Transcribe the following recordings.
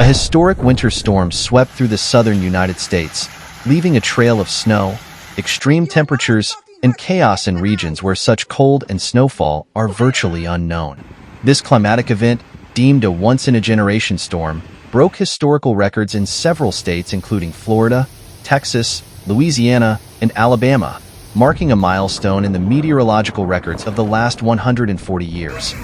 historic winter storm swept through the southern United States, leaving a trail of snow, extreme temperatures, and chaos in regions where such cold and snowfall are virtually unknown. This climatic event, deemed a once-in-a-generation storm, broke historical records in several states including Florida, Texas, Louisiana, and Alabama, marking a milestone in the meteorological records of the last 140 years.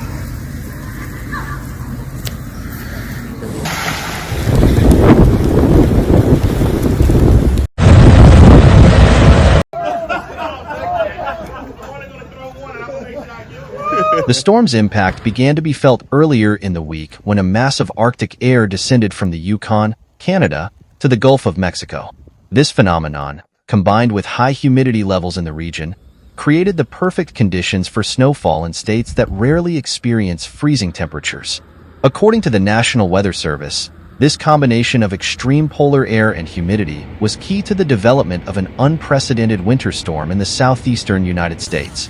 The storm's impact began to be felt earlier in the week when a mass of Arctic air descended from the Yukon, Canada, to the Gulf of Mexico. This phenomenon, combined with high humidity levels in the region, created the perfect conditions for snowfall in states that rarely experience freezing temperatures. According to the National Weather Service, this combination of extreme polar air and humidity was key to the development of an unprecedented winter storm in the southeastern United States.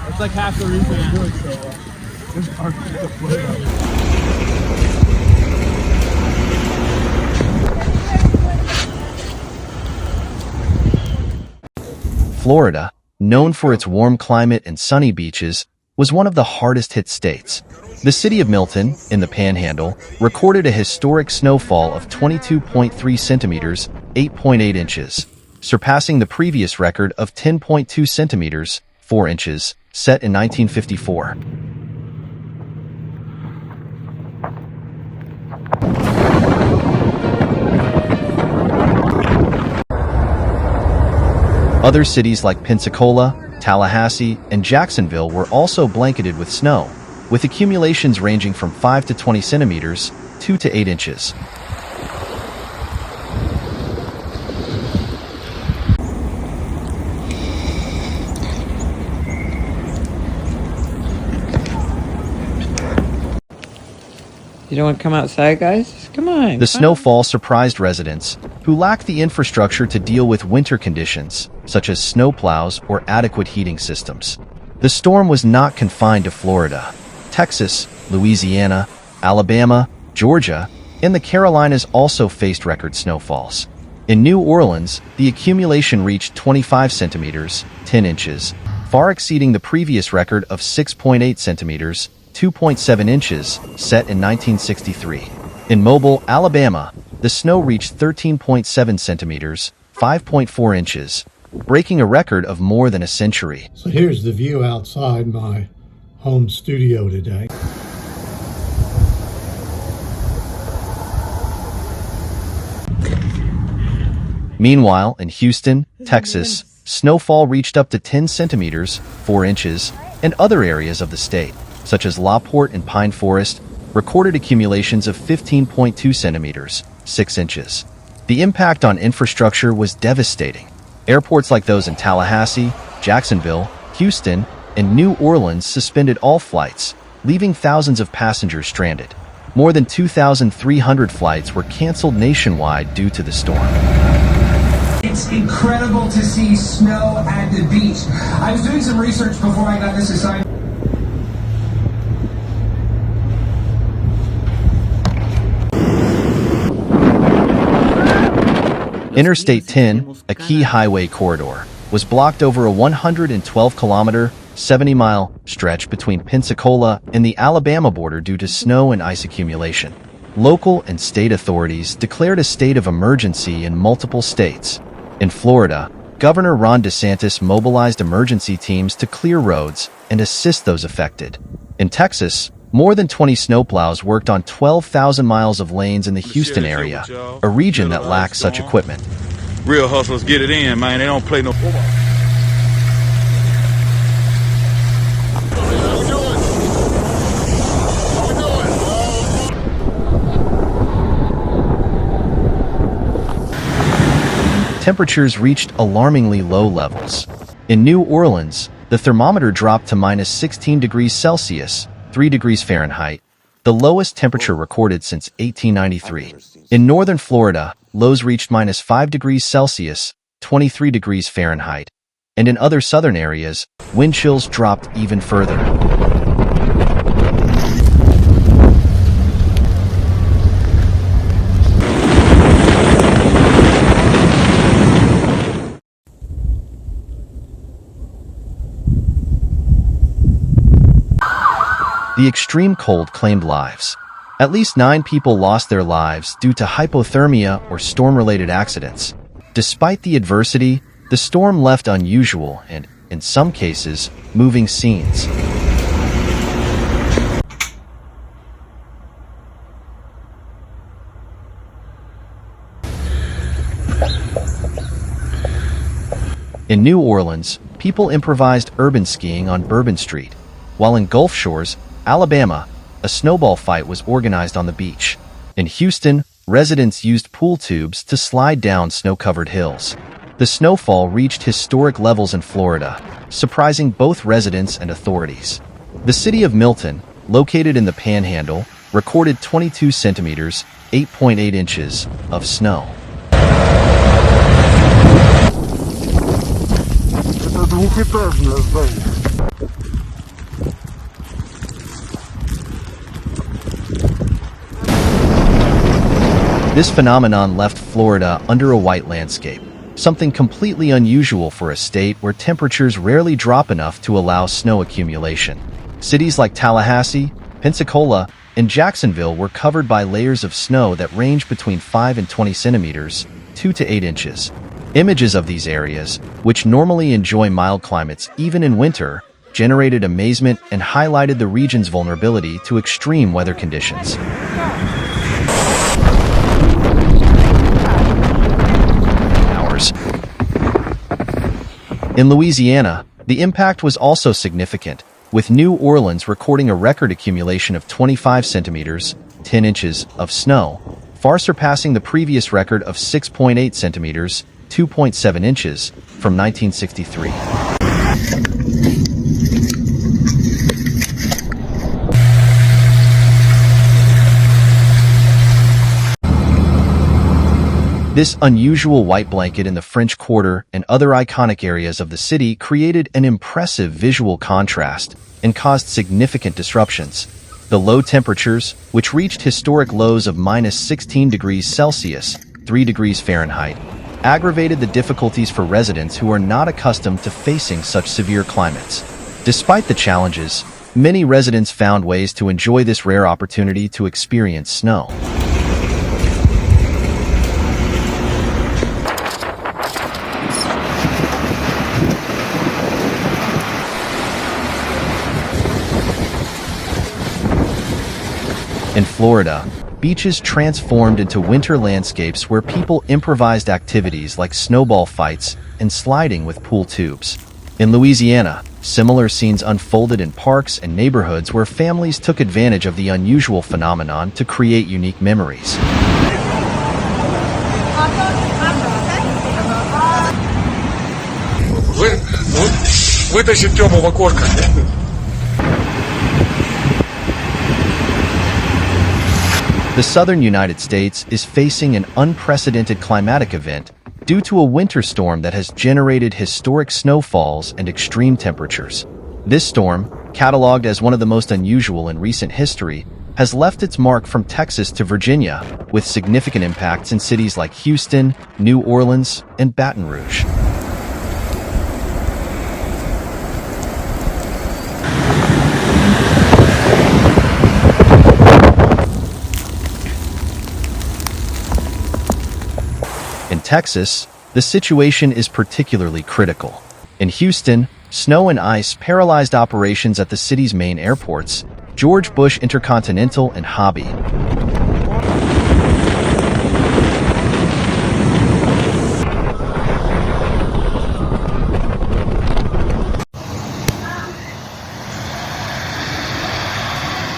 It's like half the reason to do it, so there's Arctic to Florida. Florida, known for its warm climate and sunny beaches, was one of the hardest-hit states. The city of Milton, in the Panhandle, recorded a historic snowfall of 22.3 centimeters, 8.8 inches, surpassing the previous record of 10.2 centimeters, 4 inches, set in 1954. Other cities like Pensacola, Tallahassee, and Jacksonville were also blanketed with snow, with accumulations ranging from 5 to 20 centimeters, 2 to 8 inches. You don't want to come outside, guys? Come on. The snowfall surprised residents who lacked the infrastructure to deal with winter conditions, such as snowplows or adequate heating systems. The storm was not confined to Florida. Texas, Louisiana, Alabama, Georgia, and the Carolinas also faced record snowfalls. In New Orleans, the accumulation reached 25 centimeters, 10 inches, far exceeding the previous record of 6.8 centimeters, 2.7 inches, set in 1963. In Mobile, Alabama, the snow reached 13.7 centimeters, 5.4 inches, breaking a record of more than a century. So here's the view outside my home studio today. Meanwhile, in Houston, Texas, snowfall reached up to 10 centimeters, 4 inches, and other areas of the state, such as La Porte and Pine Forest, recorded accumulations of 15.2 centimeters, 6 inches. The impact on infrastructure was devastating. Airports like those in Tallahassee, Jacksonville, Houston, and New Orleans suspended all flights, leaving thousands of passengers stranded. More than 2,300 flights were canceled nationwide due to the storm. It's incredible to see snow at the beach. I was doing some research before I got this assignment. Interstate 10, a key highway corridor, was blocked over a 112-kilometer, 70-mile stretch between Pensacola and the Alabama border due to snow and ice accumulation. Local and state authorities declared a state of emergency in multiple states. In Florida, Governor Ron DeSantis mobilized emergency teams to clear roads and assist those affected. In Texas, more than 20 snowplows worked on 12,000 miles of lanes in the Houston area, a region that lacks such equipment. Real hustlers get it in, man. They don't play no football. Temperatures reached alarmingly low levels. In New Orleans, the thermometer dropped to minus 16 degrees Celsius, 3 degrees Fahrenheit, the lowest temperature recorded since 1893. In northern Florida, lows reached minus 5 degrees Celsius, 23 degrees Fahrenheit, and in other southern areas, wind chills dropped even further. The extreme cold claimed lives. At least 9 people lost their lives due to hypothermia or storm-related accidents. Despite the adversity, the storm left unusual and, in some cases, moving scenes. In New Orleans, people improvised urban skiing on Bourbon Street, while in Gulf Shores, Alabama, a snowball fight was organized on the beach. In Houston, residents used pool tubes to slide down snow-covered hills. The snowfall reached historic levels in Florida, surprising both residents and authorities. The city of Milton, located in the Panhandle, recorded 22 centimeters, 8.8 inches, of snow. This phenomenon left Florida under a white landscape, something completely unusual for a state where temperatures rarely drop enough to allow snow accumulation. Cities like Tallahassee, Pensacola, and Jacksonville were covered by layers of snow that range between 5 and 20 centimeters, 2 to 8 inches. Images of these areas, which normally enjoy mild climates even in winter, generated amazement and highlighted the region's vulnerability to extreme weather conditions. In Louisiana, the impact was also significant, with New Orleans recording a record accumulation of 25 centimeters, 10 inches, of snow, far surpassing the previous record of 6.8 centimeters, 2.7 inches, from 1963. This unusual white blanket in the French Quarter and other iconic areas of the city created an impressive visual contrast and caused significant disruptions. The low temperatures, which reached historic lows of minus 16 degrees Celsius, 3 degrees Fahrenheit, aggravated the difficulties for residents who are not accustomed to facing such severe climates. Despite the challenges, many residents found ways to enjoy this rare opportunity to experience snow. In Florida, beaches transformed into winter landscapes where people improvised activities like snowball fights and sliding with pool tubes. In Louisiana, similar scenes unfolded in parks and neighborhoods where families took advantage of the unusual phenomenon to create unique memories. Вытащить Тему в окошко. The southern United States is facing an unprecedented climatic event due to a winter storm that has generated historic snowfalls and extreme temperatures. This storm, cataloged as one of the most unusual in recent history, has left its mark from Texas to Virginia, with significant impacts in cities like Houston, New Orleans, and Baton Rouge. In Texas, the situation is particularly critical. In Houston, snow and ice paralyzed operations at the city's main airports, George Bush Intercontinental and Hobby.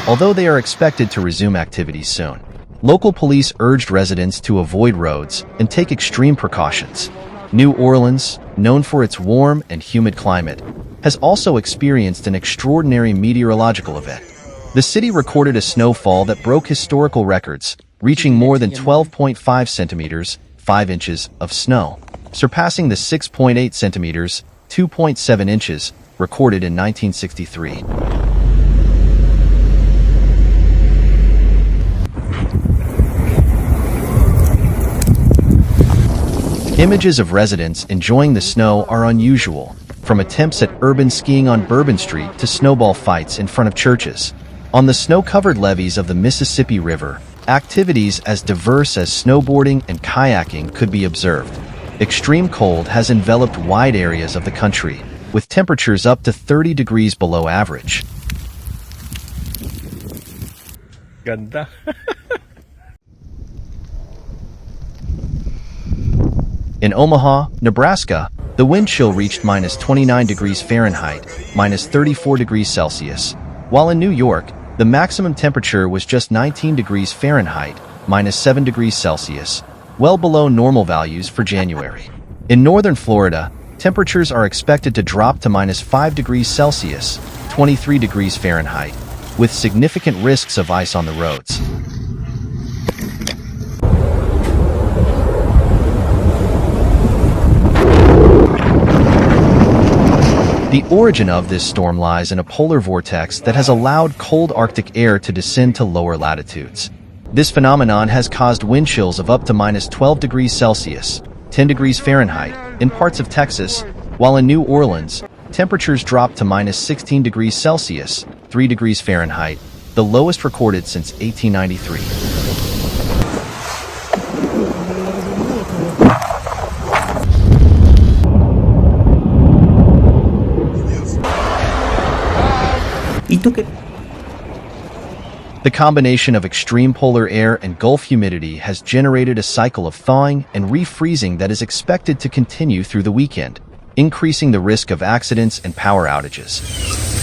Although they are expected to resume activities soon, local police urged residents to avoid roads and take extreme precautions. New Orleans, known for its warm and humid climate, has also experienced an extraordinary meteorological event. The city recorded a snowfall that broke historical records, reaching more than 12.5 centimeters, 5 inches, of snow, surpassing the 6.8 centimeters, 2.7 inches, recorded in 1963. Images of residents enjoying the snow are unusual, from attempts at urban skiing on Bourbon Street to snowball fights in front of churches. On the snow-covered levees of the Mississippi River, activities as diverse as snowboarding and kayaking could be observed. Extreme cold has enveloped wide areas of the country, with temperatures up to 30 degrees below average. Ganda. In Omaha, Nebraska, the wind chill reached minus 29 degrees Fahrenheit, minus 34 degrees Celsius, while in New York, the maximum temperature was just 19 degrees Fahrenheit, minus 7 degrees Celsius, well below normal values for January. In northern Florida, temperatures are expected to drop to minus 5 degrees Celsius, 23 degrees Fahrenheit, with significant risks of ice on the roads. The origin of this storm lies in a polar vortex that has allowed cold Arctic air to descend to lower latitudes. This phenomenon has caused wind chills of up to minus 12 degrees Celsius, 10 degrees Fahrenheit, in parts of Texas, while in New Orleans, temperatures dropped to minus 16 degrees Celsius, 3 degrees Fahrenheit, the lowest recorded since 1893. The combination of extreme polar air and Gulf humidity has generated a cycle of thawing and refreezing that is expected to continue through the weekend, increasing the risk of accidents and power outages.